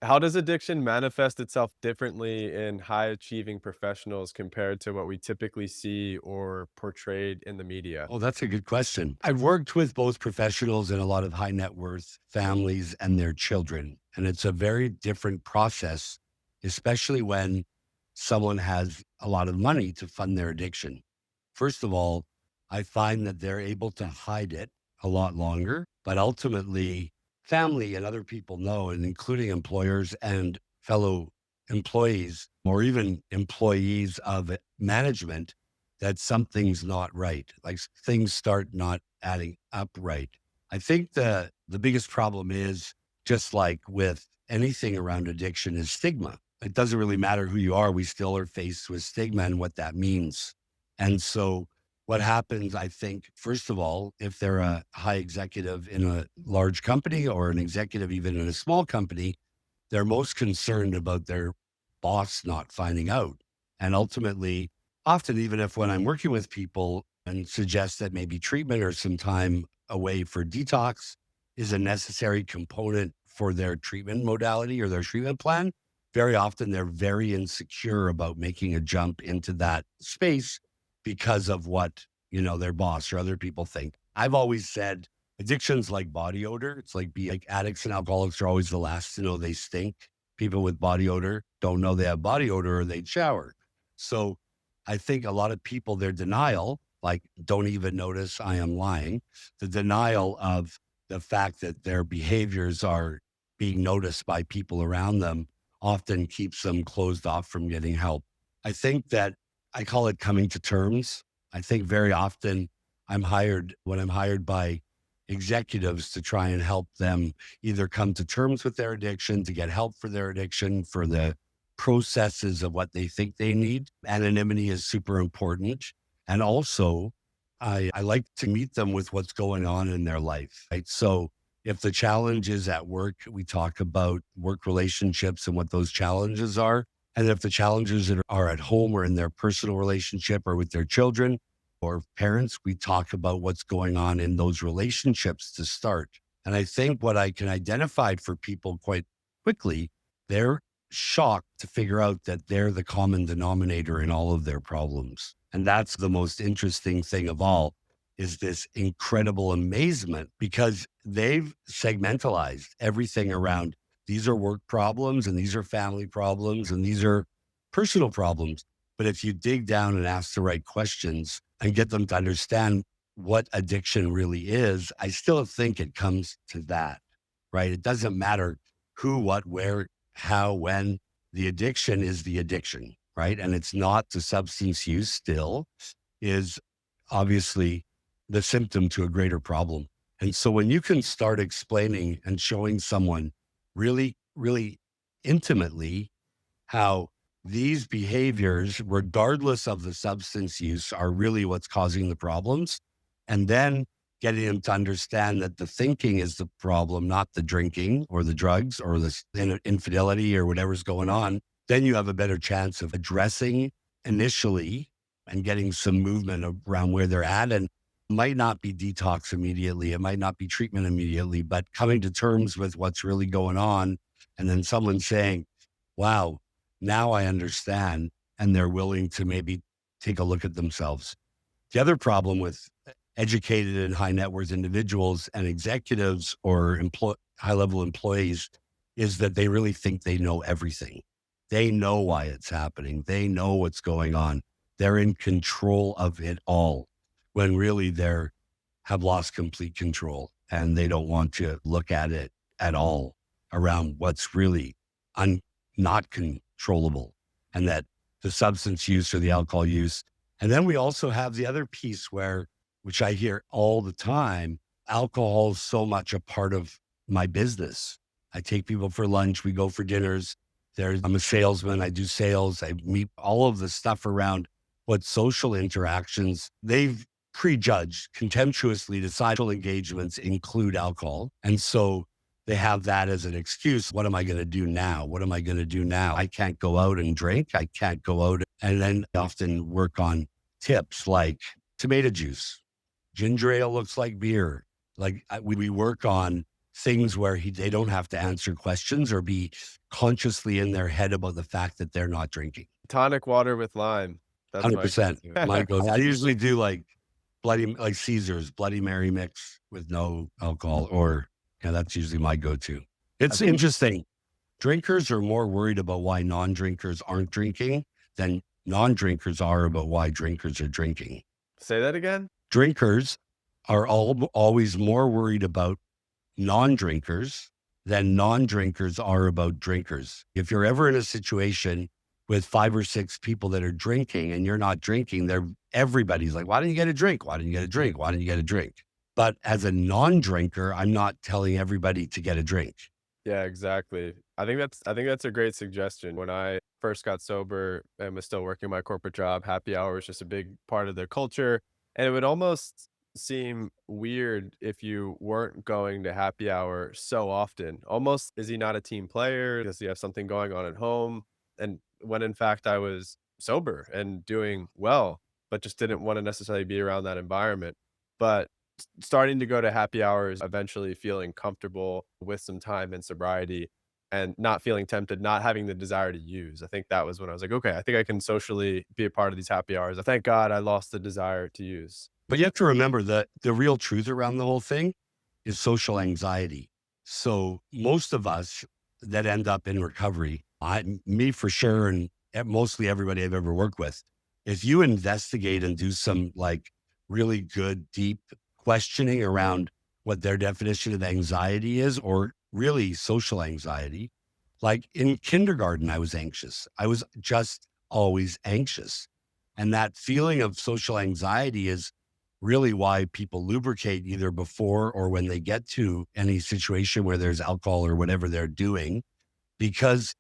How does addiction manifest itself differently in high achieving professionals compared to what we typically see or portrayed in the media? Oh, that's a good question. I've worked with both professionals and a lot of high net worth families and their children. And it's a very different process, especially when someone has a lot of money to fund their addiction. First of all, I find that they're able to hide it a lot longer, but ultimately, family and other people know, and including employers and fellow employees, or even employees of management, that something's not right. Like things start not adding up right. I think the biggest problem is, just like with anything around addiction, is stigma. It doesn't really matter who you are, we still are faced with stigma and what that means. And so what happens, I think, first of all, if they're a high executive in a large company or an executive even in a small company, they're most concerned about their boss not finding out. And ultimately, often, even if when I'm working with people and suggest that maybe treatment or some time away for detox is a necessary component for their treatment modality or their treatment plan, very often they're very insecure about making a jump into that space because of what, their boss or other people think. I've always said addiction's like body odor. It's like addicts and alcoholics are always the last to know they stink. People with body odor don't know they have body odor or they'd shower. So I think a lot of people, their denial, like don't even notice I am lying, the denial of the fact that their behaviors are being noticed by people around them often keeps them closed off from getting help. I think that I call it coming to terms. I think very often when I'm hired by executives to try and help them either come to terms with their addiction, to get help for their addiction, for the processes of what they think they need. Anonymity is super important. And also, I like to meet them with what's going on in their life. Right. So if the challenge is at work, we talk about work relationships and what those challenges are. And if the challenges that are at home or in their personal relationship or with their children, or parents, we talk about what's going on in those relationships to start. And I think what I can identify for people quite quickly, they're shocked to figure out that they're the common denominator in all of their problems. And that's the most interesting thing of all is this incredible amazement because they've segmentalized everything around these are work problems and these are family problems and these are personal problems. But if you dig down and ask the right questions and get them to understand what addiction really is, I still think it comes to that, right? It doesn't matter who, what, where, how, when. The addiction is the addiction, right? And it's not the substance use still is obviously the symptom to a greater problem. And so when you can start explaining and showing someone really, really intimately how these behaviors, regardless of the substance use, are really what's causing the problems. And then getting them to understand that the thinking is the problem, not the drinking or the drugs or the infidelity or whatever's going on. Then you have a better chance of addressing initially and getting some movement around where they're at. And might not be detox immediately, it might not be treatment immediately, but coming to terms with what's really going on. And then someone saying, wow, now I understand. And they're willing to maybe take a look at themselves. The other problem with educated and high net worth individuals and executives or high level employees is that they really think they know everything. They know why it's happening. They know what's going on. They're in control of it all when really they're have lost complete control and they don't want to look at it at all around what's really not controllable and that the substance use or the alcohol use. And then we also have the other piece which I hear all the time, alcohol is so much a part of my business. I take people for lunch, we go for dinners. I'm a salesman, I do sales, I meet all of the stuff around what social interactions they've prejudged contemptuously to social engagements include alcohol. And so they have that as an excuse. What am I going to do now? What am I going to do now? I can't go out and drink. I can't go out. And then I often work on tips like tomato juice. Ginger ale looks like beer. We work on things where they don't have to answer questions or be consciously in their head about the fact that they're not drinking. Tonic water with lime. That's my 100%. My go-to. go I usually do like like Caesar's Bloody Mary mix with no alcohol, or yeah, that's usually my go-to. It's interesting. Drinkers are more worried about why non-drinkers aren't drinking than non-drinkers are about why drinkers are drinking. Say that again? Drinkers are always more worried about non-drinkers than non-drinkers are about drinkers. If you're ever in a situation with 5 or 6 people that are drinking and you're not drinking, everybody's like, "Why don't you get a drink? Why don't you get a drink? Why don't you get a drink?" But as a non-drinker, I'm not telling everybody to get a drink. Yeah, exactly. I think that's a great suggestion. When I first got sober and was still working my corporate job, happy hour was just a big part of the culture, and it would almost seem weird if you weren't going to happy hour so often. Almost, is he not a team player? Does he have something going on at home? And when in fact I was sober and doing well, but just didn't want to necessarily be around that environment. But starting to go to happy hours, eventually feeling comfortable with some time in sobriety and not feeling tempted, not having the desire to use. I think that was when I was like, "Okay, I think I can socially be a part of these happy hours." Thank God I lost the desire to use. But you have to remember that the real truth around the whole thing is social anxiety. So most of us that end up in recovery, me for sure, and mostly everybody I've ever worked with, if you investigate and do some like really good, deep questioning around what their definition of anxiety is, or really social anxiety, like in kindergarten, I was anxious. I was just always anxious. And that feeling of social anxiety is really why people lubricate either before or when they get to any situation where there's alcohol or whatever they're doing, because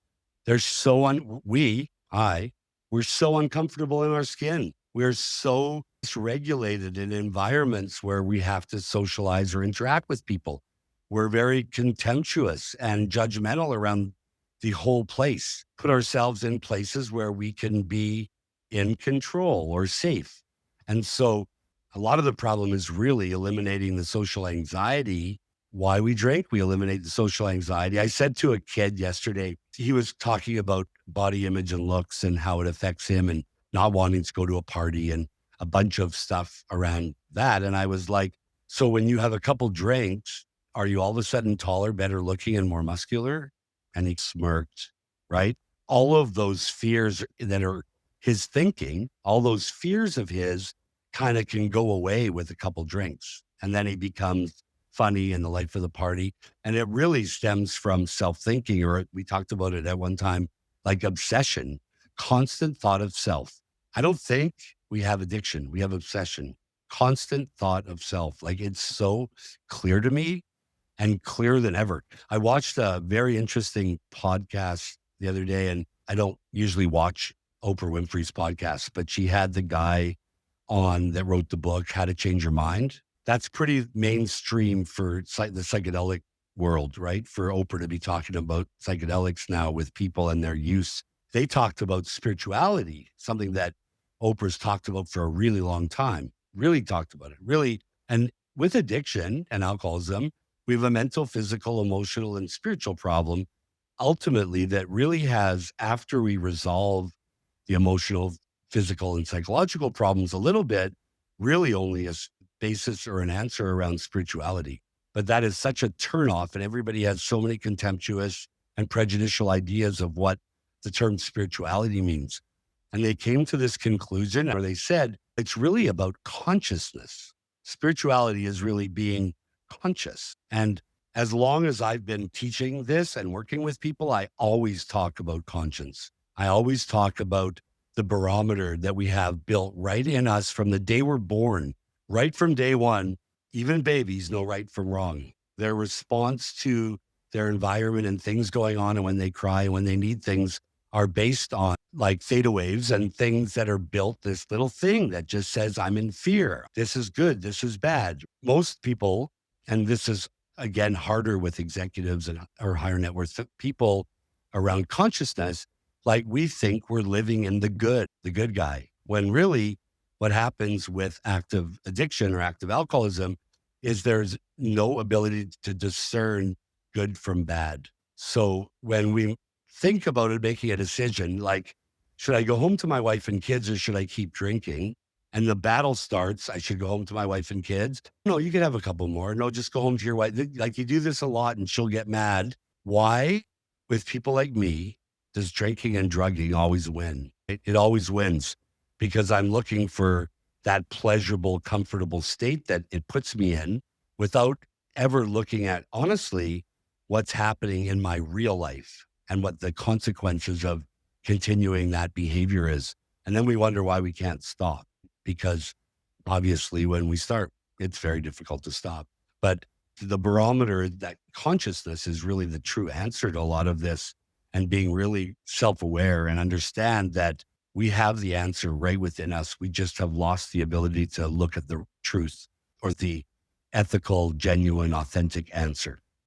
they're so we're so uncomfortable in our skin. We're so dysregulated in environments where we have to socialize or interact with people. We're very contemptuous and judgmental around the whole place, put ourselves in places where we can be in control or safe. And so a lot of the problem is really eliminating the social anxiety. Why we drink, we eliminate the social anxiety. I said to a kid yesterday, he was talking about body image and looks and how it affects him and not wanting to go to a party and a bunch of stuff around that. And I was like, so when you have a couple drinks, are you all of a sudden taller, better looking, and more muscular? And he smirked, right? All of those fears that are his thinking, all those fears of his kind of can go away with a couple drinks. And then he becomes funny and the life of the party. And it really stems from self-thinking, or we talked about it at one time, like obsession, constant thought of self. I don't think we have addiction. We have obsession, constant thought of self. Like it's so clear to me and clearer than ever. I watched a very interesting podcast the other day, and I don't usually watch Oprah Winfrey's podcast, but she had the guy on that wrote the book, How to Change Your Mind. That's pretty mainstream for the psychedelic world, right? For Oprah to be talking about psychedelics now with people and their use. They talked about spirituality, something that Oprah's talked about for a really long time, really talked about it, really. And with addiction and alcoholism, we have a mental, physical, emotional, and spiritual problem ultimately that really has, after we resolve the emotional, physical, and psychological problems a little bit, really only a basis or an answer around spirituality. But that is such a turnoff, and everybody has so many contemptuous and prejudicial ideas of what the term spirituality means. And they came to this conclusion where they said it's really about consciousness. Spirituality is really being conscious. And as long as I've been teaching this and working with people, I always talk about conscience. I always talk about the barometer that we have built right in us from the day we're born, right from day one. Even babies know right from wrong. Their response to their environment and things going on, and when they cry, and when they need things, are based on like theta waves and things that are built, this little thing that just says, I'm in fear. This is good. This is bad. Most people, and this is again harder with executives and or higher net worth people around consciousness, like we think we're living in the good guy, when really what happens with active addiction or active alcoholism is there's no ability to discern good from bad. So when we think about it, making a decision like, should I go home to my wife and kids or should I keep drinking? And the battle starts, I should go home to my wife and kids. No, you can have a couple more. No, just go home to your wife. Like you do this a lot and she'll get mad. Why? With people like me, does drinking and drugging always win? It always wins because I'm looking for that pleasurable, comfortable state that it puts me in without ever looking at, honestly, what's happening in my real life and what the consequences of continuing that behavior is. And then we wonder why we can't stop because obviously when we start, it's very difficult to stop. But the barometer, that consciousness is really the true answer to a lot of this and being really self aware and understand that we have the answer right within us. We just have lost the ability to look at the truth or the ethical, genuine, authentic answer.